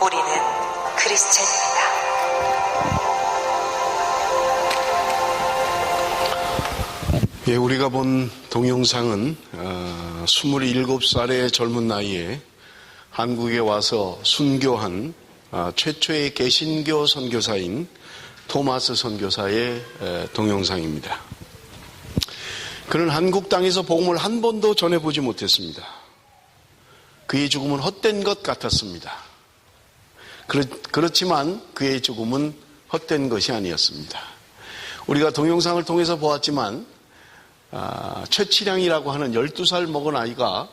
우리는 크리스찬입니다. 예, 우리가 본 동영상은 27살의 젊은 나이에 한국에 와서 순교한 최초의 개신교 선교사인 토마스 선교사의 동영상입니다. 그는 한국 땅에서 복음을 한 번도 전해보지 못했습니다. 그의 죽음은 헛된 것 같았습니다. 그렇지만 그의 죽음은 헛된 것이 아니었습니다. 우리가 동영상을 통해서 보았지만 최치량이라고 하는 12살 먹은 아이가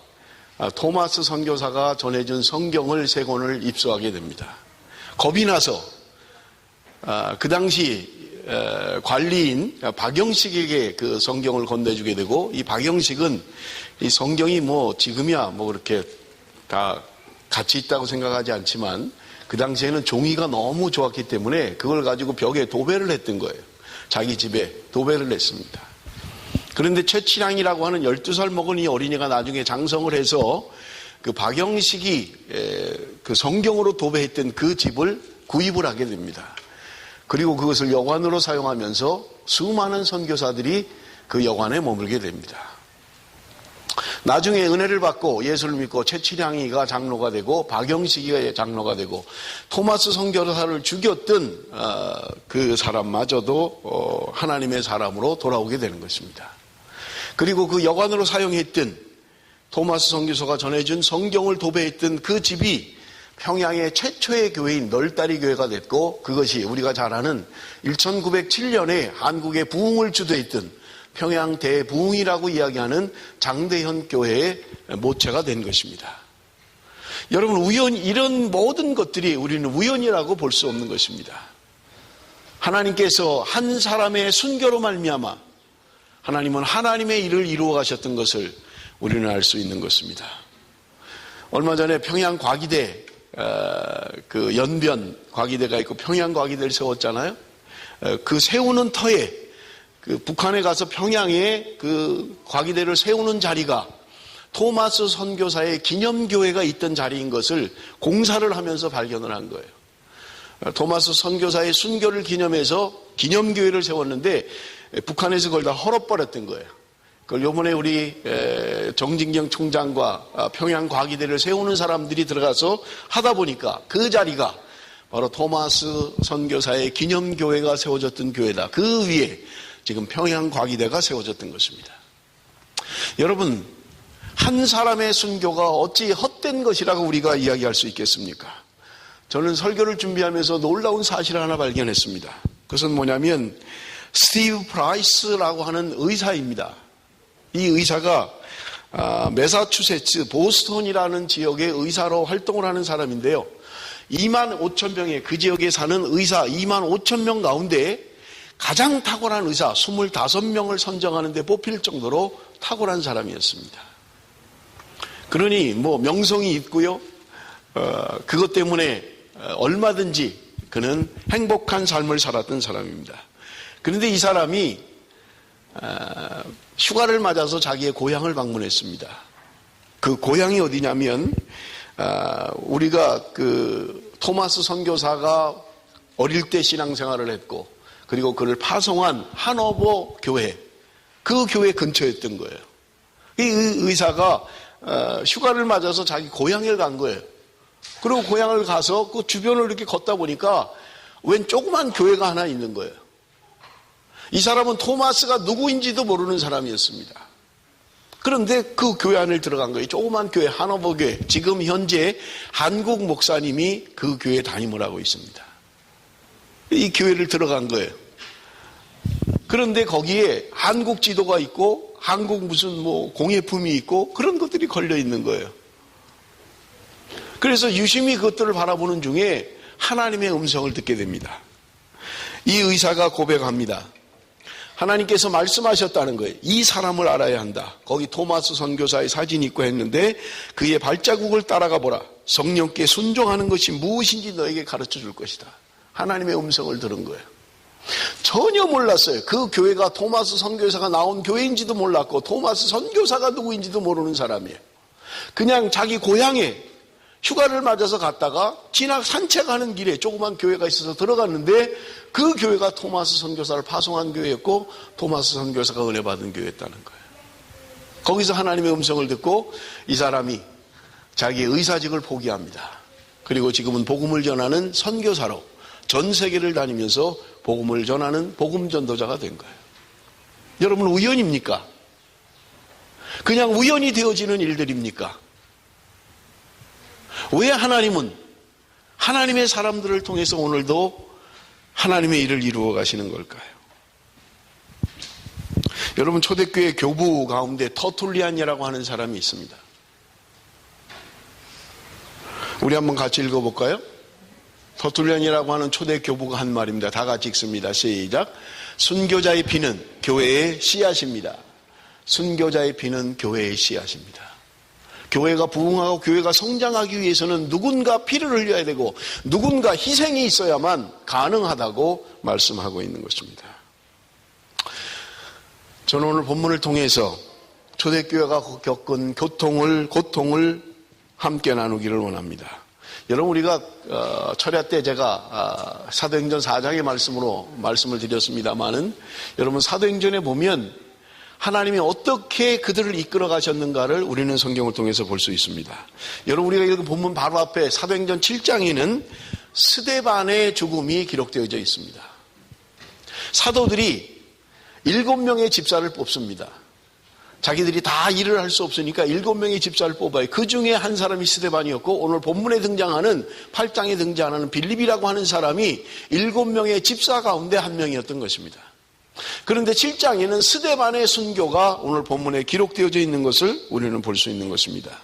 토마스 선교사가 전해준 성경을 3권을 입수하게 됩니다. 겁이 나서 그 당시 관리인 박영식에게 그 성경을 건네주게 되고, 이 박영식은 이 성경이 지금이야 그렇게 다 가치 있다고 생각하지 않지만 그 당시에는 종이가 너무 좋았기 때문에 그걸 가지고 벽에 도배를 했던 거예요. 자기 집에 도배를 했습니다. 그런데 최치량이라고 하는 12살 먹은 이 어린이가 나중에 장성을 해서 그 박영식이 그 성경으로 도배했던 그 집을 구입을 하게 됩니다. 그리고 그것을 여관으로 사용하면서 수많은 선교사들이 그 여관에 머물게 됩니다. 나중에 은혜를 받고 예수를 믿고 최치량이가 장로가 되고 박영식이가 장로가 되고 토마스 선교사를 죽였던 그 사람마저도 하나님의 사람으로 돌아오게 되는 것입니다. 그리고 그 여관으로 사용했던 토마스 선교사가 전해준 성경을 도배했던 그 집이 평양의 최초의 교회인 널다리 교회가 됐고, 그것이 우리가 잘 아는 1907년에 한국의 부흥을 주도했던 평양 대부흥이라고 이야기하는 장대현 교회의 모체가 된 것입니다. 여러분, 이런 모든 것들이 우리는 우연이라고 볼 수 없는 것입니다. 하나님께서 한 사람의 순교로 말미암아 하나님은 하나님의 일을 이루어 가셨던 것을 우리는 알 수 있는 것입니다. 얼마 전에 평양 과기대 그 연변 과기대가 있고 평양 과기대를 세웠잖아요. 그 세우는 터에 그 북한에 가서 평양에 그 과기대를 세우는 자리가 토마스 선교사의 기념교회가 있던 자리인 것을 공사를 하면서 발견을 한 거예요. 토마스 선교사의 순교를 기념해서 기념교회를 세웠는데 북한에서 그걸 다 헐어버렸던 거예요. 그걸 요번에 우리 정진경 총장과 평양 과기대를 세우는 사람들이 들어가서 하다 보니까 그 자리가 바로 토마스 선교사의 기념교회가 세워졌던 교회다. 그 위에 지금 평양 과기대가 세워졌던 것입니다. 여러분, 한 사람의 순교가 어찌 헛된 것이라고 우리가 이야기할 수 있겠습니까? 저는 설교를 준비하면서 놀라운 사실을 하나 발견했습니다. 그것은 뭐냐면 스티브 프라이스라고 하는 의사입니다. 이 의사가 매사추세츠 보스턴이라는 지역의 의사로 활동을 하는 사람인데요. 2만 5천 명의 그 지역에 사는 의사 2만 5천 명 가운데 가장 탁월한 의사 25명을 선정하는 데 뽑힐 정도로 탁월한 사람이었습니다. 그러니 명성이 있고요. 그것 때문에 얼마든지 그는 행복한 삶을 살았던 사람입니다. 그런데 이 사람이 휴가를 맞아서 자기의 고향을 방문했습니다. 그 고향이 어디냐면 우리가 그 토마스 선교사가 어릴 때 신앙생활을 했고 그리고 그를 파송한 하노버 교회, 그 교회 근처였던 거예요. 이 의사가 휴가를 맞아서 자기 고향에 간 거예요. 그리고 고향을 가서 그 주변을 이렇게 걷다 보니까 웬 조그만 교회가 하나 있는 거예요. 이 사람은 토마스가 누구인지도 모르는 사람이었습니다. 그런데 그 교회 안을 들어간 거예요. 조그만 교회, 하노버 교회. 지금 현재 한국 목사님이 그 교회에 담임을 하고 있습니다. 이 교회를 들어간 거예요. 그런데 거기에 한국 지도가 있고 한국 무슨 공예품이 있고 그런 것들이 걸려 있는 거예요. 그래서 유심히 그것들을 바라보는 중에 하나님의 음성을 듣게 됩니다. 이 의사가 고백합니다. 하나님께서 말씀하셨다는 거예요. 이 사람을 알아야 한다. 거기 토마스 선교사의 사진이 있고 했는데 그의 발자국을 따라가 보라. 성령께 순종하는 것이 무엇인지 너에게 가르쳐 줄 것이다. 하나님의 음성을 들은 거예요. 전혀 몰랐어요. 그 교회가 토마스 선교사가 나온 교회인지도 몰랐고 토마스 선교사가 누구인지도 모르는 사람이에요. 그냥 자기 고향에 휴가를 맞아서 갔다가 산책하는 길에 조그만 교회가 있어서 들어갔는데 그 교회가 토마스 선교사를 파송한 교회였고 토마스 선교사가 은혜 받은 교회였다는 거예요. 거기서 하나님의 음성을 듣고 이 사람이 자기의 의사직을 포기합니다. 그리고 지금은 복음을 전하는 선교사로 전 세계를 다니면서 복음을 전하는 복음 전도자가 된 거예요. 여러분, 우연입니까? 그냥 우연히 되어지는 일들입니까? 왜 하나님은 하나님의 사람들을 통해서 오늘도 하나님의 일을 이루어 가시는 걸까요? 여러분, 초대교회 교부 가운데 터툴리안이라고 하는 사람이 있습니다. 우리 한번 같이 읽어볼까요? 터툴리안이라고 하는 초대 교부가 한 말입니다. 다 같이 읽습니다. 시작. 순교자의 피는 교회의 씨앗입니다. 순교자의 피는 교회의 씨앗입니다. 교회가 부흥하고 교회가 성장하기 위해서는 누군가 피를 흘려야 되고 누군가 희생이 있어야만 가능하다고 말씀하고 있는 것입니다. 저는 오늘 본문을 통해서 초대교회가 겪은 고통을 함께 나누기를 원합니다. 여러분, 우리가 철야 때 제가 사도행전 4장의 말씀을 드렸습니다마는 여러분, 사도행전에 보면 하나님이 어떻게 그들을 이끌어 가셨는가를 우리는 성경을 통해서 볼 수 있습니다. 여러분, 우리가 읽은 본문 바로 앞에 사도행전 7장에는 스데반의 죽음이 기록되어져 있습니다. 사도들이 7명의 집사를 뽑습니다. 자기들이 다 일을 할 수 없으니까 7명의 집사를 뽑아요. 그 중에 한 사람이 스데반이었고 오늘 본문에 등장하는 8장에 등장하는 빌립이라고 하는 사람이 7명의 집사 가운데 한 명이었던 것입니다. 그런데 7장에는 스데반의 순교가 오늘 본문에 기록되어져 있는 것을 우리는 볼 수 있는 것입니다.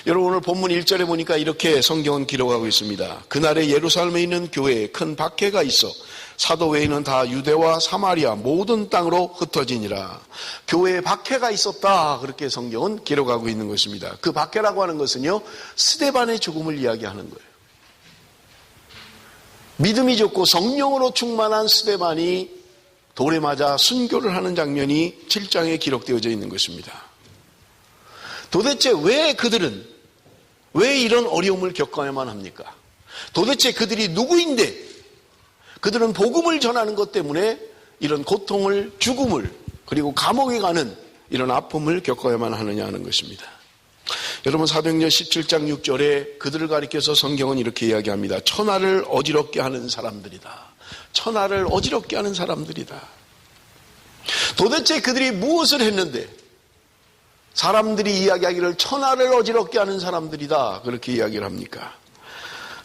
여러분, 오늘 본문 1절에 보니까 이렇게 성경은 기록하고 있습니다. 그날에 예루살렘에 있는 교회에 큰 박해가 있어 사도 외에는 다 유대와 사마리아 모든 땅으로 흩어지니라. 교회에 박해가 있었다, 그렇게 성경은 기록하고 있는 것입니다. 그 박해라고 하는 것은요, 스데반의 죽음을 이야기하는 거예요. 믿음이 좋고 성령으로 충만한 스데반이 돌에 맞아 순교를 하는 장면이 7장에 기록되어져 있는 것입니다. 도대체 왜 그들은 왜 이런 어려움을 겪어야만 합니까? 도대체 그들이 누구인데 그들은 복음을 전하는 것 때문에 이런 고통을, 죽음을, 그리고 감옥에 가는 이런 아픔을 겪어야만 하느냐 하는 것입니다. 여러분, 사도행전 17장 6절에 그들을 가리켜서 성경은 이렇게 이야기합니다. 천하를 어지럽게 하는 사람들이다. 천하를 어지럽게 하는 사람들이다. 도대체 그들이 무엇을 했는데 사람들이 이야기하기를 천하를 어지럽게 하는 사람들이다, 그렇게 이야기를 합니까?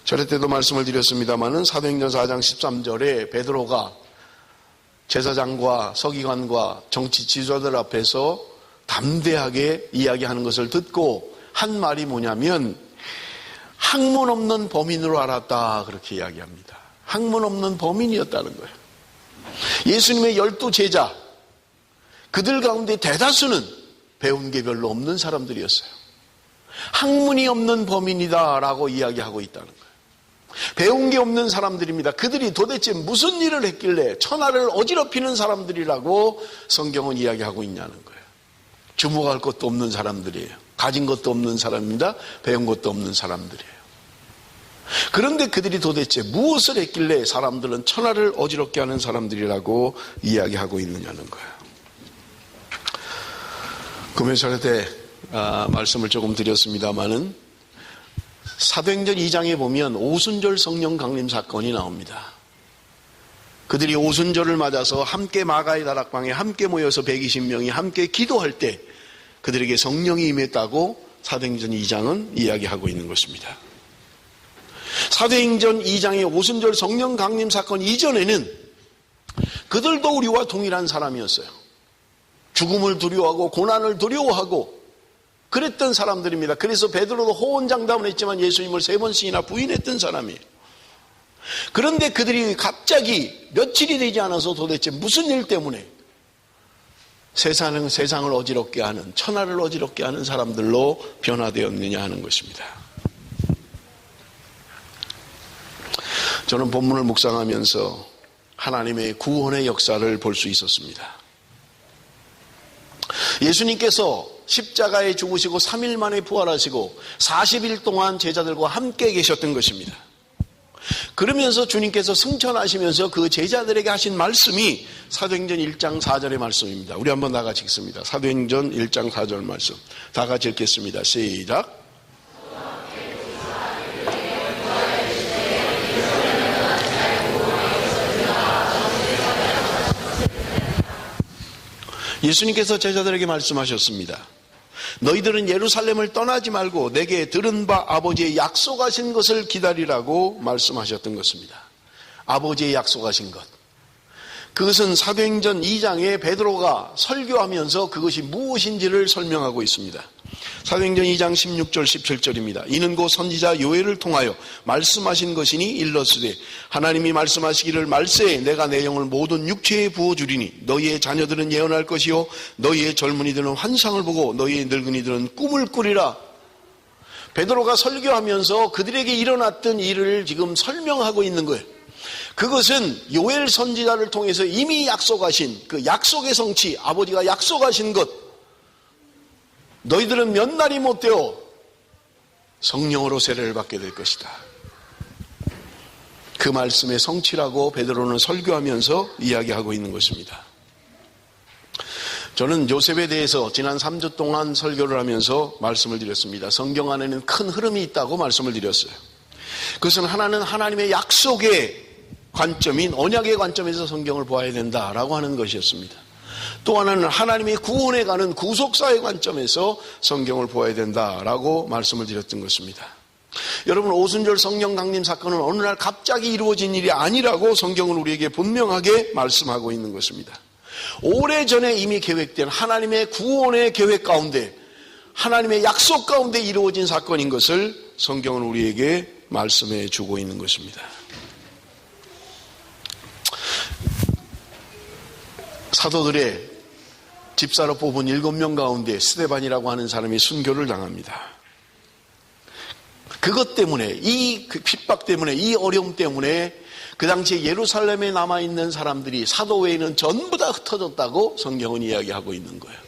저럴 때도 말씀을 드렸습니다마는 사도행전 4장 13절에 베드로가 제사장과 서기관과 정치 지도자들 앞에서 담대하게 이야기하는 것을 듣고 한 말이 뭐냐면 학문 없는 범인으로 알았다, 그렇게 이야기합니다. 학문 없는 범인이었다는 거예요. 예수님의 12제자, 그들 가운데 대다수는 배운 게 별로 없는 사람들이었어요. 학문이 없는 범인이다라고 이야기하고 있다는 거예요. 배운 게 없는 사람들입니다. 그들이 도대체 무슨 일을 했길래 천하를 어지럽히는 사람들이라고 성경은 이야기하고 있냐는 거예요. 주목할 것도 없는 사람들이에요. 가진 것도 없는 사람입니다. 배운 것도 없는 사람들이에요. 그런데 그들이 도대체 무엇을 했길래 사람들은 천하를 어지럽게 하는 사람들이라고 이야기하고 있느냐는 거예요. 금요일 때 말씀을 조금 드렸습니다마는 사도행전 2장에 보면 오순절 성령 강림 사건이 나옵니다. 그들이 오순절을 맞아서 함께 마가의 다락방에 함께 모여서 120명이 함께 기도할 때 그들에게 성령이 임했다고 사도행전 2장은 이야기하고 있는 것입니다. 사도행전 2장의 오순절 성령 강림 사건 이전에는 그들도 우리와 동일한 사람이었어요. 죽음을 두려워하고 고난을 두려워하고 그랬던 사람들입니다. 그래서 베드로도 호언장담을 했지만 예수님을 3번씩이나 부인했던 사람이에요. 그런데 그들이 갑자기 며칠이 되지 않아서 도대체 무슨 일 때문에 세상을 어지럽게 하는, 천하를 어지럽게 하는 사람들로 변화되었느냐 하는 것입니다. 저는 본문을 묵상하면서 하나님의 구원의 역사를 볼 수 있었습니다. 예수님께서 십자가에 죽으시고 3일 만에 부활하시고 40일 동안 제자들과 함께 계셨던 것입니다. 그러면서 주님께서 승천하시면서 그 제자들에게 하신 말씀이 사도행전 1장 4절의 말씀입니다. 우리 한번 다 같이 읽습니다. 사도행전 1장 4절 말씀. 다 같이 읽겠습니다. 시작. 예수님께서 제자들에게 말씀하셨습니다. 너희들은 예루살렘을 떠나지 말고 내게 들은 바 아버지의 약속하신 것을 기다리라고 말씀하셨던 것입니다. 아버지의 약속하신 것. 그것은 사도행전 2장에 베드로가 설교하면서 그것이 무엇인지를 설명하고 있습니다. 사도행전 2장 16절 17절입니다. 이는 곧 선지자 요엘을 통하여 말씀하신 것이니 일러스되 하나님이 말씀하시기를 말세에 내가 내 영을 모든 육체에 부어주리니 너희의 자녀들은 예언할 것이요 너희의 젊은이들은 환상을 보고 너희의 늙은이들은 꿈을 꾸리라. 베드로가 설교하면서 그들에게 일어났던 일을 지금 설명하고 있는 거예요. 그것은 요엘 선지자를 통해서 이미 약속하신 그 약속의 성취, 아버지가 약속하신 것, 너희들은 몇 날이 못 되어 성령으로 세례를 받게 될 것이다. 그 말씀의 성취라고 베드로는 설교하면서 이야기하고 있는 것입니다. 저는 요셉에 대해서 지난 3주 동안 설교를 하면서 말씀을 드렸습니다. 성경 안에는 큰 흐름이 있다고 말씀을 드렸어요. 그것은 하나는 하나님의 약속의 관점인 언약의 관점에서 성경을 보아야 된다라고 하는 것이었습니다. 또 하나는 하나님의 구원에 가는 구속사의 관점에서 성경을 보아야 된다라고 말씀을 드렸던 것입니다. 여러분, 오순절 성령 강림 사건은 어느 날 갑자기 이루어진 일이 아니라고 성경은 우리에게 분명하게 말씀하고 있는 것입니다. 오래전에 이미 계획된 하나님의 구원의 계획 가운데, 하나님의 약속 가운데 이루어진 사건인 것을 성경은 우리에게 말씀해 주고 있는 것입니다. 사도들의 집사로 뽑은 7명 가운데 스데반이라고 하는 사람이 순교를 당합니다. 그것 때문에, 이 핍박 때문에, 이 어려움 때문에 그 당시에 예루살렘에 남아있는 사람들이 사도 외에는 전부 다 흩어졌다고 성경은 이야기하고 있는 거예요.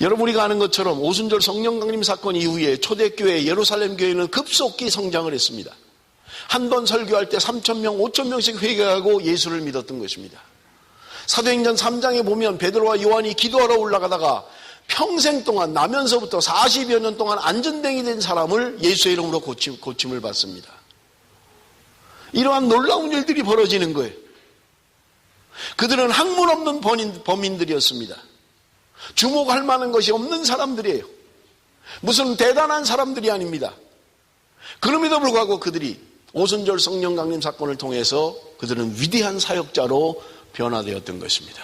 여러분, 우리가 아는 것처럼 오순절 성령 강림 사건 이후에 초대교회 예루살렘 교회는 급속히 성장을 했습니다. 한 번 설교할 때 3,000명, 5,000명씩 회개하고 예수를 믿었던 것입니다. 사도행전 3장에 보면 베드로와 요한이 기도하러 올라가다가 평생 동안 나면서부터 40여 년 동안 안전뱅이 된 사람을 예수의 이름으로 고침을 받습니다. 이러한 놀라운 일들이 벌어지는 거예요. 그들은 학문 없는 범인들이었습니다. 주목할 만한 것이 없는 사람들이에요. 무슨 대단한 사람들이 아닙니다. 그럼에도 불구하고 그들이 오순절 성령 강림 사건을 통해서 그들은 위대한 사역자로 변화되었던 것입니다.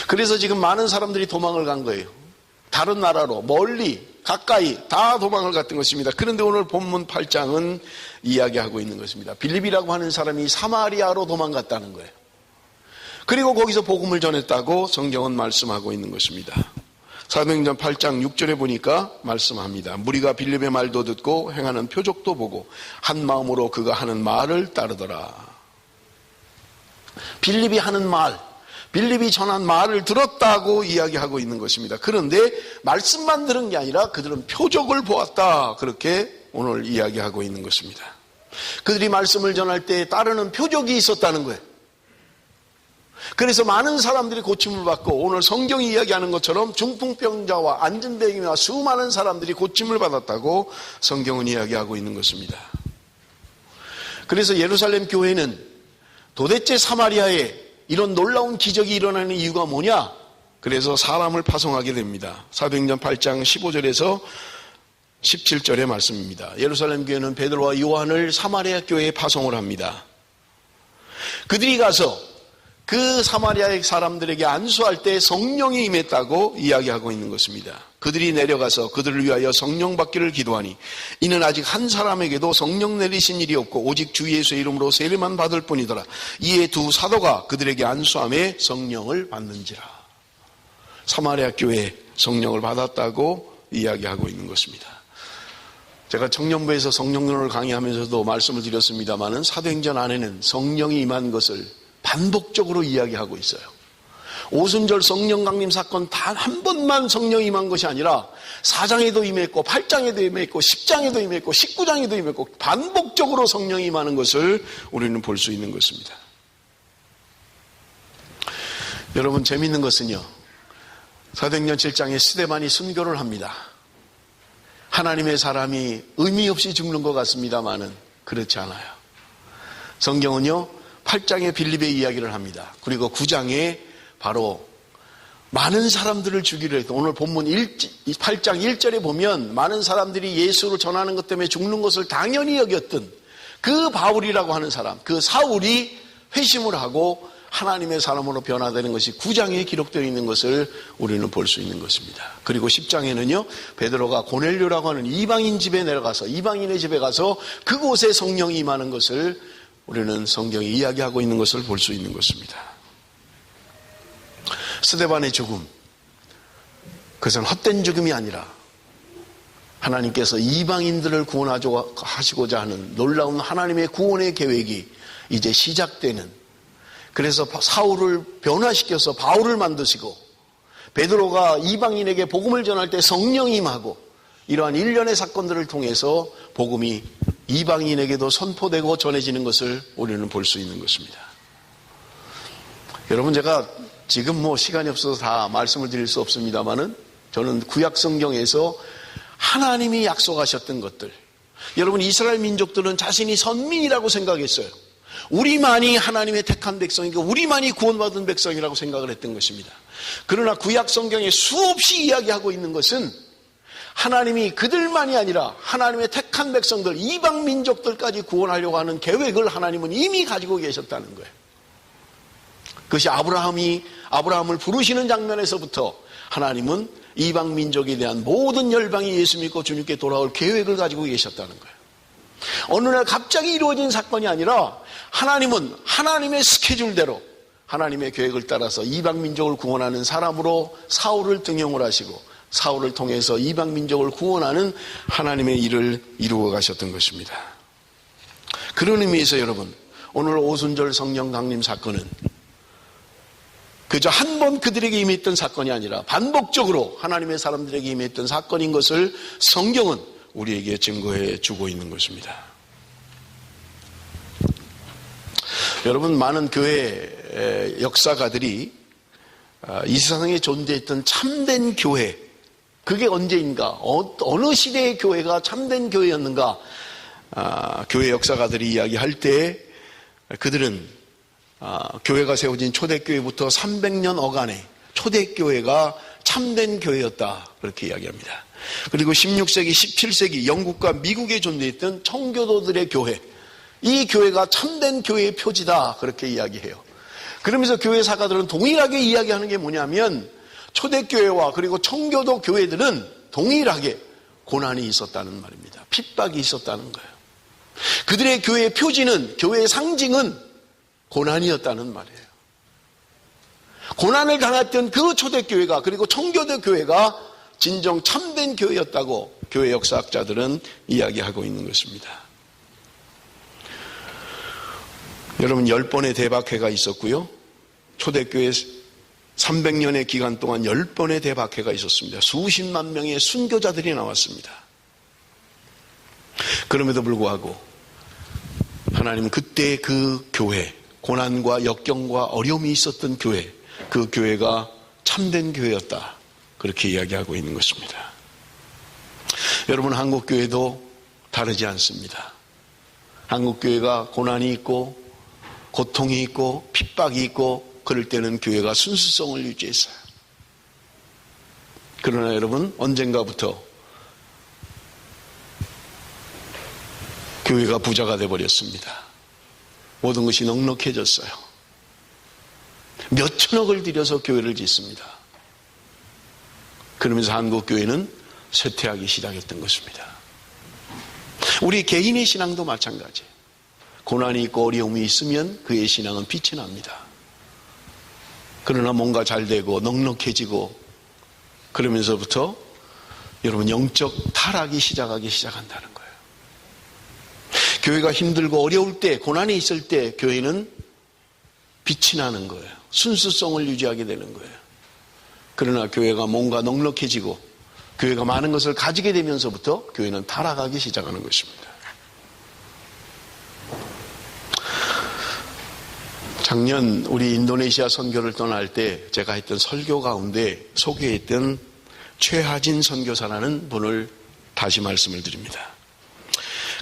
그래서 지금 많은 사람들이 도망을 간 거예요. 다른 나라로, 멀리, 가까이 다 도망을 갔던 것입니다. 그런데 오늘 본문 8장은 이야기하고 있는 것입니다. 빌립이라고 하는 사람이 사마리아로 도망갔다는 거예요. 그리고 거기서 복음을 전했다고 성경은 말씀하고 있는 것입니다. 사도행전 8장 6절에 보니까 말씀합니다. 무리가 빌립의 말도 듣고 행하는 표적도 보고 한 마음으로 그가 하는 말을 따르더라. 빌립이 하는 말, 빌립이 전한 말을 들었다고 이야기하고 있는 것입니다. 그런데 말씀만 들은 게 아니라 그들은 표적을 보았다, 그렇게 오늘 이야기하고 있는 것입니다. 그들이 말씀을 전할 때 따르는 표적이 있었다는 거예요. 그래서 많은 사람들이 고침을 받고 오늘 성경이 이야기하는 것처럼 중풍병자와 안전뱅이와 수많은 사람들이 고침을 받았다고 성경은 이야기하고 있는 것입니다. 그래서 예루살렘 교회는 도대체 사마리아에 이런 놀라운 기적이 일어나는 이유가 뭐냐? 그래서 사람을 파송하게 됩니다. 사도행전 8장 15절에서 17절의 말씀입니다. 예루살렘 교회는 베드로와 요한을 사마리아 교회에 파송을 합니다. 그들이 가서 그 사마리아의 사람들에게 안수할 때 성령이 임했다고 이야기하고 있는 것입니다. 그들이 내려가서 그들을 위하여 성령 받기를 기도하니 이는 아직 한 사람에게도 성령 내리신 일이 없고 오직 주 예수의 이름으로 세례만 받을 뿐이더라. 이에 두 사도가 그들에게 안수함에 성령을 받는지라. 사마리아 교회에 성령을 받았다고 이야기하고 있는 것입니다. 제가 청년부에서 성령론을 강의하면서도 말씀을 드렸습니다마는 사도행전 안에는 성령이 임한 것을 반복적으로 이야기하고 있어요. 오순절 성령 강림 사건 단 한 번만 성령이 임한 것이 아니라 4장에도 임했고 8장에도 임했고 10장에도 임했고 19장에도 임했고 반복적으로 성령이 임하는 것을 우리는 볼 수 있는 것입니다. 여러분, 재미있는 것은요, 사도행전 7장에 스데반이 순교를 합니다. 하나님의 사람이 의미 없이 죽는 것 같습니다만은 그렇지 않아요. 성경은요 8장에 빌립의 이야기를 합니다. 그리고 9장에 바로 많은 사람들을 죽이려 했던, 오늘 본문 8장 1절에 보면 많은 사람들이 예수를 전하는 것 때문에 죽는 것을 당연히 여겼던 그 바울이라고 하는 사람, 그 사울이 회심을 하고 하나님의 사람으로 변화되는 것이 9장에 기록되어 있는 것을 우리는 볼 수 있는 것입니다. 그리고 10장에는요 베드로가 고넬료라고 하는 이방인 집에 내려가서, 이방인의 집에 가서 그곳에 성령이 임하는 것을 우리는 성경이 이야기하고 있는 것을 볼 수 있는 것입니다. 스데반의 죽음, 그것은 헛된 죽음이 아니라 하나님께서 이방인들을 구원하시고자 하는 놀라운 하나님의 구원의 계획이 이제 시작되는, 그래서 사울을 변화시켜서 바울을 만드시고 베드로가 이방인에게 복음을 전할 때 성령이 임하고, 이러한 일련의 사건들을 통해서 복음이 이방인에게도 선포되고 전해지는 것을 우리는 볼 수 있는 것입니다. 여러분, 제가 지금 시간이 없어서 다 말씀을 드릴 수 없습니다만은 저는 구약 성경에서 하나님이 약속하셨던 것들, 여러분 이스라엘 민족들은 자신이 선민이라고 생각했어요. 우리만이 하나님의 택한 백성이고 우리만이 구원받은 백성이라고 생각을 했던 것입니다. 그러나 구약 성경에 수없이 이야기하고 있는 것은 하나님이 그들만이 아니라 하나님의 택한 백성들, 이방 민족들까지 구원하려고 하는 계획을 하나님은 이미 가지고 계셨다는 거예요. 그것이 아브라함을 부르시는 장면에서부터 하나님은 이방 민족에 대한 모든 열방이 예수 믿고 주님께 돌아올 계획을 가지고 계셨다는 거예요. 어느 날 갑자기 이루어진 사건이 아니라 하나님은 하나님의 스케줄대로, 하나님의 계획을 따라서 이방 민족을 구원하는 사람으로 사울을 등용을 하시고 사울을 통해서 이방 민족을 구원하는 하나님의 일을 이루어 가셨던 것입니다. 그런 의미에서 여러분, 오늘 오순절 성령 강림 사건은 그저 한 번 그들에게 임했던 사건이 아니라 반복적으로 하나님의 사람들에게 임했던 사건인 것을 성경은 우리에게 증거해 주고 있는 것입니다. 여러분, 많은 교회 역사가들이 이 세상에 존재했던 참된 교회, 그게 언제인가, 어느 시대의 교회가 참된 교회였는가, 교회 역사가들이 이야기할 때 그들은 교회가 세워진 초대교회부터 300년 어간에 초대교회가 참된 교회였다, 그렇게 이야기합니다. 그리고 16세기, 17세기 영국과 미국에 존재했던 청교도들의 교회, 이 교회가 참된 교회의 표지다, 그렇게 이야기해요. 그러면서 교회 사가들은 동일하게 이야기하는 게 뭐냐면 초대교회와 그리고 청교도 교회들은 동일하게 고난이 있었다는 말입니다. 핍박이 있었다는 거예요. 그들의 교회의 표지는, 교회의 상징은 고난이었다는 말이에요. 고난을 당했던 그 초대교회가, 그리고 청교도 교회가 진정 참된 교회였다고 교회 역사학자들은 이야기하고 있는 것입니다. 여러분, 10번의 대박회가 있었고요. 초대교회 300년의 기간 동안 10번의 대박회가 있었습니다. 수십만 명의 순교자들이 나왔습니다. 그럼에도 불구하고 하나님은 그때 그 교회, 고난과 역경과 어려움이 있었던 교회, 그 교회가 참된 교회였다, 그렇게 이야기하고 있는 것입니다. 여러분, 한국교회도 다르지 않습니다. 한국교회가 고난이 있고 고통이 있고 핍박이 있고 그럴 때는 교회가 순수성을 유지했어요. 그러나 여러분, 언젠가부터 교회가 부자가 되어버렸습니다. 모든 것이 넉넉해졌어요. 몇 천억을 들여서 교회를 짓습니다. 그러면서 한국교회는 쇠퇴하기 시작했던 것입니다. 우리 개인의 신앙도 마찬가지예요. 고난이 있고 어려움이 있으면 그의 신앙은 빛이 납니다. 그러나 뭔가 잘 되고 넉넉해지고 그러면서부터 여러분, 영적 타락이 시작하기 시작한다는 거예요. 교회가 힘들고 어려울 때, 고난이 있을 때 교회는 빛이 나는 거예요. 순수성을 유지하게 되는 거예요. 그러나 교회가 뭔가 넉넉해지고 교회가 많은 것을 가지게 되면서부터 교회는 타락하기 시작하는 것입니다. 작년 우리 인도네시아 선교를 떠날 때 제가 했던 설교 가운데 소개했던 최하진 선교사라는 분을 다시 말씀을 드립니다.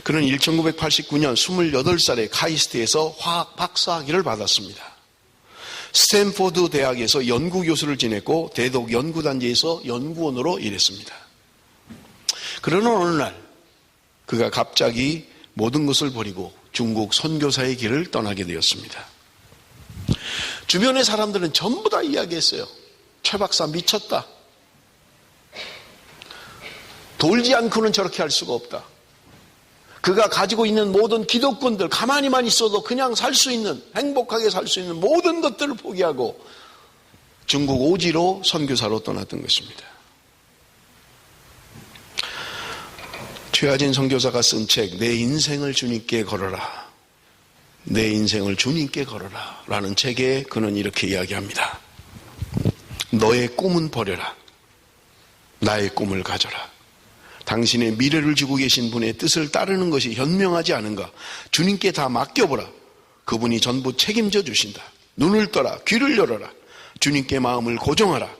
그는 1989년 28살에 카이스트에서 화학 박사학위를 받았습니다. 스탠포드 대학에서 연구교수를 지냈고 대독 연구단지에서 연구원으로 일했습니다. 그러나 어느 날 그가 갑자기 모든 것을 버리고 중국 선교사의 길을 떠나게 되었습니다. 주변의 사람들은 전부 다 이야기했어요. 최 박사 미쳤다. 돌지 않고는 저렇게 할 수가 없다. 그가 가지고 있는 모든 기득권들, 가만히만 있어도 그냥 살 수 있는, 행복하게 살 수 있는 모든 것들을 포기하고 중국 오지로 선교사로 떠났던 것입니다. 최하진 선교사가 쓴 책, 내 인생을 주님께 걸어라. 내 인생을 주님께 걸어라 라는 책에 그는 이렇게 이야기합니다. 너의 꿈은 버려라. 나의 꿈을 가져라. 당신의 미래를 주고 계신 분의 뜻을 따르는 것이 현명하지 않은가? 주님께 다 맡겨보라. 그분이 전부 책임져 주신다. 눈을 떠라. 귀를 열어라. 주님께 마음을 고정하라.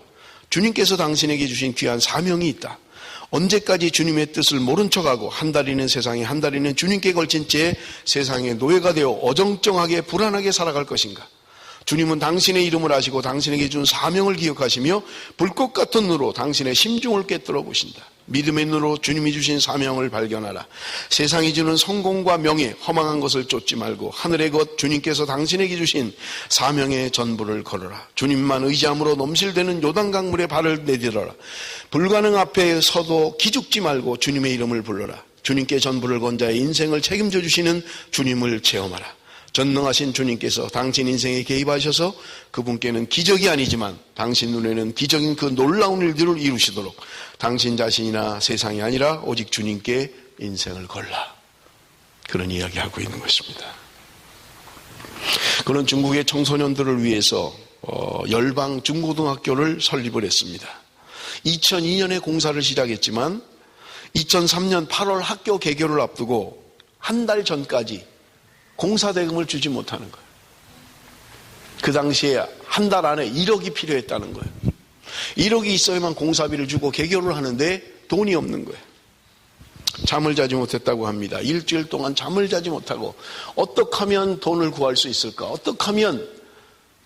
주님께서 당신에게 주신 귀한 사명이 있다. 언제까지 주님의 뜻을 모른 척하고 한 달이는 세상에 한 달이는 주님께 걸친 채 세상의 노예가 되어 어정쩡하게 불안하게 살아갈 것인가? 주님은 당신의 이름을 아시고 당신에게 준 사명을 기억하시며 불꽃 같은 눈으로 당신의 심중을 꿰뚫어 보신다. 믿음의 눈으로 주님이 주신 사명을 발견하라. 세상이 주는 성공과 명예, 허망한 것을 쫓지 말고 하늘의 것 주님께서 당신에게 주신 사명의 전부를 걸어라. 주님만 의지함으로 넘실대는 요단강물에 발을 내디뎌라. 불가능 앞에 서도 기죽지 말고 주님의 이름을 불러라. 주님께 전부를 건 자의 인생을 책임져 주시는 주님을 체험하라. 전능하신 주님께서 당신 인생에 개입하셔서 그분께는 기적이 아니지만 당신 눈에는 기적인 그 놀라운 일들을 이루시도록 당신 자신이나 세상이 아니라 오직 주님께 인생을 걸라. 그런 이야기하고 있는 것입니다. 그는 중국의 청소년들을 위해서 열방 중고등학교를 설립을 했습니다. 2002년에 공사를 시작했지만 2003년 8월 학교 개교를 앞두고 한 달 전까지 공사 대금을 주지 못하는 거예요. 그 당시에 한 달 안에 1억이 필요했다는 거예요. 1억이 있어야만 공사비를 주고 개교를 하는데 돈이 없는 거예요. 잠을 자지 못했다고 합니다. 일주일 동안 잠을 자지 못하고 어떻게 하면 돈을 구할 수 있을까? 어떻게 하면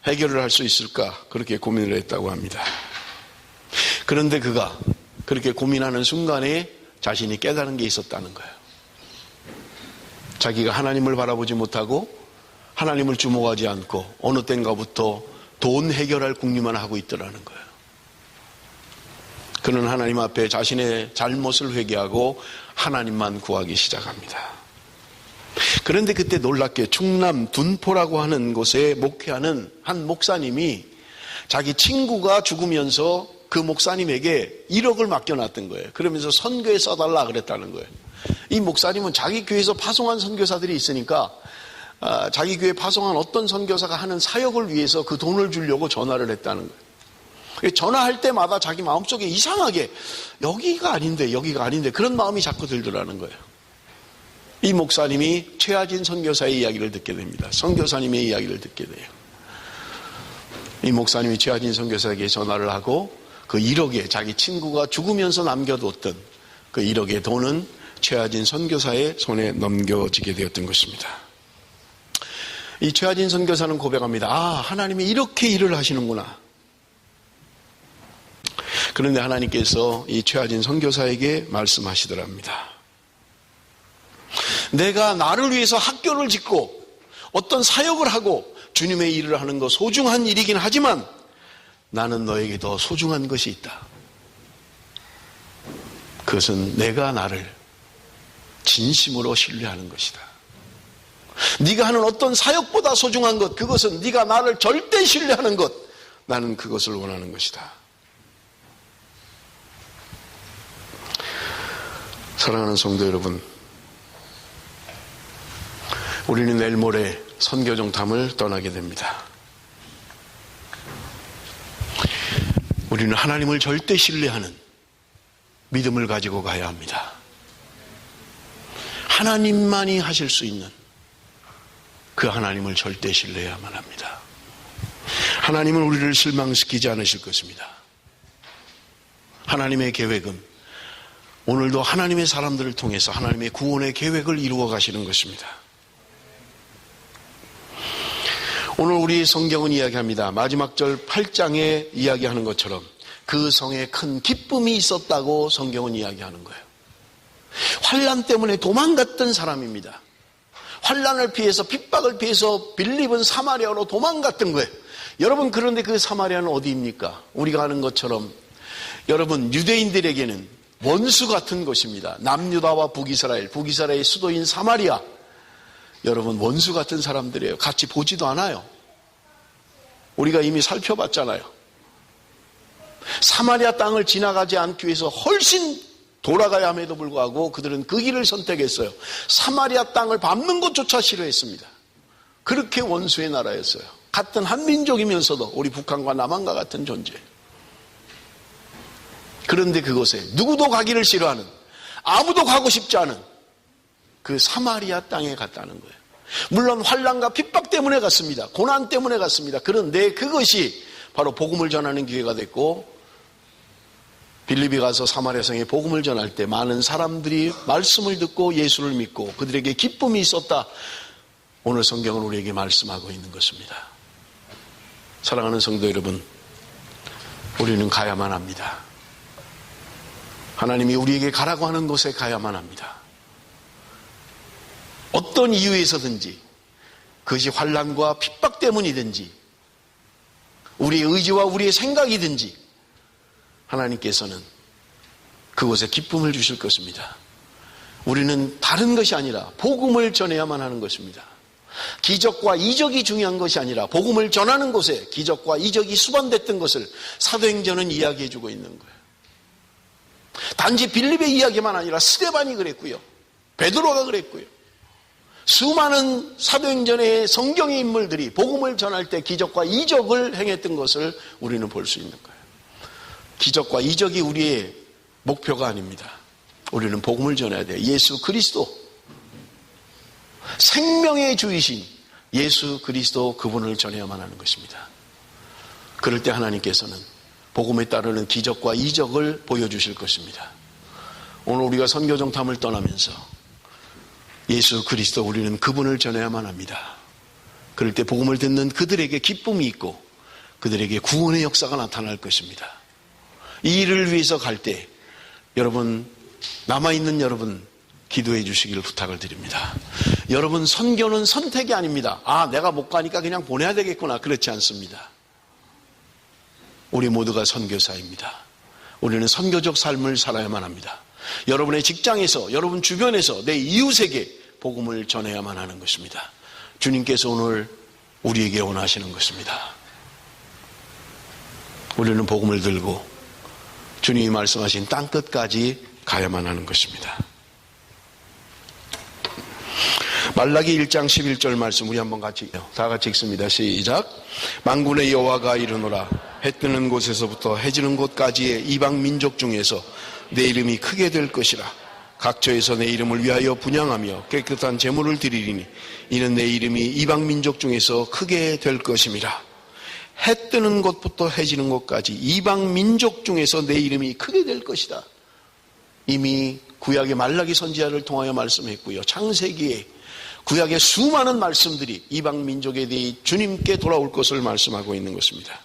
해결을 할 수 있을까? 그렇게 고민을 했다고 합니다. 그런데 그가 그렇게 고민하는 순간에 자신이 깨달은 게 있었다는 거예요. 자기가 하나님을 바라보지 못하고 하나님을 주목하지 않고 어느 땐가부터 돈 해결할 궁리만 하고 있더라는 거예요. 그는 하나님 앞에 자신의 잘못을 회개하고 하나님만 구하기 시작합니다. 그런데 그때 놀랍게 충남 둔포라고 하는 곳에 목회하는 한 목사님이 자기 친구가 죽으면서 그 목사님에게 1억을 맡겨놨던 거예요. 그러면서 선교에 써달라 그랬다는 거예요. 이 목사님은 자기 교회에서 파송한 선교사들이 있으니까 자기 교회에 파송한 어떤 선교사가 하는 사역을 위해서 그 돈을 주려고 전화를 했다는 거예요. 전화할 때마다 자기 마음속에 이상하게 여기가 아닌데 그런 마음이 자꾸 들더라는 거예요. 이 목사님이 최하진 선교사의 이야기를 듣게 됩니다. 선교사님의 이야기를 듣게 돼요. 이 목사님이 최하진 선교사에게 전화를 하고 그 1억에 자기 친구가 죽으면서 남겨뒀던 그 1억의 돈은 최하진 선교사의 손에 넘겨지게 되었던 것입니다. 이 최하진 선교사는 고백합니다. 하나님이 이렇게 일을 하시는구나. 그런데 하나님께서 이 최하진 선교사에게 말씀하시더랍니다. 내가 나를 위해서 학교를 짓고 어떤 사역을 하고 주님의 일을 하는 거 소중한 일이긴 하지만 나는 너에게 더 소중한 것이 있다. 그것은 내가 나를 진심으로 신뢰하는 것이다. 네가 하는 어떤 사역보다 소중한 것, 그것은 네가 나를 절대 신뢰하는 것, 나는 그것을 원하는 것이다. 사랑하는 성도 여러분, 우리는 내일 모레 선교정탐을 떠나게 됩니다. 우리는 하나님을 절대 신뢰하는 믿음을 가지고 가야 합니다. 하나님만이 하실 수 있는 그 하나님을 절대 신뢰해야만 합니다. 하나님은 우리를 실망시키지 않으실 것입니다. 하나님의 계획은 오늘도 하나님의 사람들을 통해서 하나님의 구원의 계획을 이루어 가시는 것입니다. 오늘 우리 성경은 이야기합니다. 마지막 절 8장에 이야기하는 것처럼 그 성에 큰 기쁨이 있었다고 성경은 이야기하는 거예요. 환난 때문에 도망갔던 사람입니다. 환난을 피해서 핍박을 피해서 빌립은 사마리아로 도망갔던 거예요. 여러분, 그런데 그 사마리아는 어디입니까? 우리가 아는 것처럼 여러분, 유대인들에게는 원수 같은 곳입니다. 남유다와 북이스라엘의 수도인 사마리아. 여러분, 원수 같은 사람들이에요. 같이 보지도 않아요. 우리가 이미 살펴봤잖아요. 사마리아 땅을 지나가지 않기 위해서 훨씬 돌아가야 함에도 불구하고 그들은 그 길을 선택했어요. 사마리아 땅을 밟는 것조차 싫어했습니다. 그렇게 원수의 나라였어요. 같은 한민족이면서도 우리 북한과 남한과 같은 존재. 그런데 그곳에 누구도 가기를 싫어하는, 아무도 가고 싶지 않은 그 사마리아 땅에 갔다는 거예요. 물론 환난과 핍박 때문에 갔습니다. 고난 때문에 갔습니다. 그런데 그것이 바로 복음을 전하는 기회가 됐고, 빌립이 가서 사마리아 성에 복음을 전할 때 많은 사람들이 말씀을 듣고 예수를 믿고 그들에게 기쁨이 있었다. 오늘 성경은 우리에게 말씀하고 있는 것입니다. 사랑하는 성도 여러분, 우리는 가야만 합니다. 하나님이 우리에게 가라고 하는 곳에 가야만 합니다. 어떤 이유에서든지, 그것이 환난과 핍박 때문이든지 우리의 의지와 우리의 생각이든지 하나님께서는 그곳에 기쁨을 주실 것입니다. 우리는 다른 것이 아니라 복음을 전해야만 하는 것입니다. 기적과 이적이 중요한 것이 아니라 복음을 전하는 곳에 기적과 이적이 수반됐던 것을 사도행전은 이야기해주고 있는 거예요. 단지 빌립의 이야기만 아니라 스데반이 그랬고요, 베드로가 그랬고요, 수많은 사도행전의 성경의 인물들이 복음을 전할 때 기적과 이적을 행했던 것을 우리는 볼 수 있는 거예요. 기적과 이적이 우리의 목표가 아닙니다. 우리는 복음을 전해야 돼요. 예수 그리스도, 생명의 주이신 예수 그리스도, 그분을 전해야만 하는 것입니다. 그럴 때 하나님께서는 복음에 따르는 기적과 이적을 보여주실 것입니다. 오늘 우리가 선교 정탐을 떠나면서 예수 그리스도, 우리는 그분을 전해야만 합니다. 그럴 때 복음을 듣는 그들에게 기쁨이 있고 그들에게 구원의 역사가 나타날 것입니다. 이 일을 위해서 갈 때 여러분, 남아있는 여러분 기도해 주시기를 부탁을 드립니다. 여러분, 선교는 선택이 아닙니다. 내가 못 가니까 그냥 보내야 되겠구나. 그렇지 않습니다. 우리 모두가 선교사입니다. 우리는 선교적 삶을 살아야만 합니다. 여러분의 직장에서, 여러분 주변에서 내 이웃에게 복음을 전해야만 하는 것입니다. 주님께서 오늘 우리에게 원하시는 것입니다. 우리는 복음을 들고 주님이 말씀하신 땅끝까지 가야만 하는 것입니다. 말라기 1장 11절 말씀 우리 한번 다 같이 읽습니다. 시작. 만군의 여호와가 이르노라. 해 뜨는 곳에서부터 해 지는 곳까지의 이방 민족 중에서 내 이름이 크게 될 것이라. 각처에서 내 이름을 위하여 분향하며 깨끗한 제물을 드리리니 이는 내 이름이 이방 민족 중에서 크게 될 것임이라. 해 뜨는 곳부터 해 지는 곳까지 이방 민족 중에서 내 이름이 크게 될 것이다. 이미 구약의 말라기 선지자를 통하여 말씀했고요, 창세기에 구약의 수많은 말씀들이 이방 민족에 대해 주님께 돌아올 것을 말씀하고 있는 것입니다.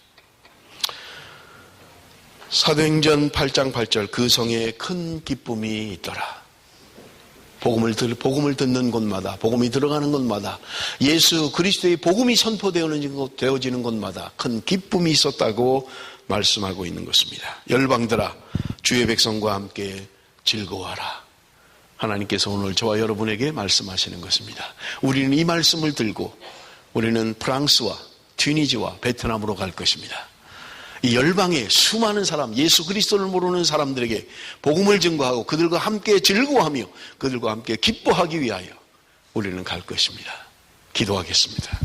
사도행전 8장 8절, 그 성에 큰 기쁨이 있더라. 복음을 듣는 곳마다, 복음이 들어가는 곳마다, 예수 그리스도의 복음이 선포되어지는 곳마다 큰 기쁨이 있었다고 말씀하고 있는 것입니다. 열방들아, 주의 백성과 함께 즐거워하라. 하나님께서 오늘 저와 여러분에게 말씀하시는 것입니다. 우리는 이 말씀을 들고 우리는 프랑스와 튀니지와 베트남으로 갈 것입니다. 이 열방의 수많은 사람, 예수 그리스도를 모르는 사람들에게 복음을 증거하고 그들과 함께 즐거워하며 그들과 함께 기뻐하기 위하여 우리는 갈 것입니다. 기도하겠습니다.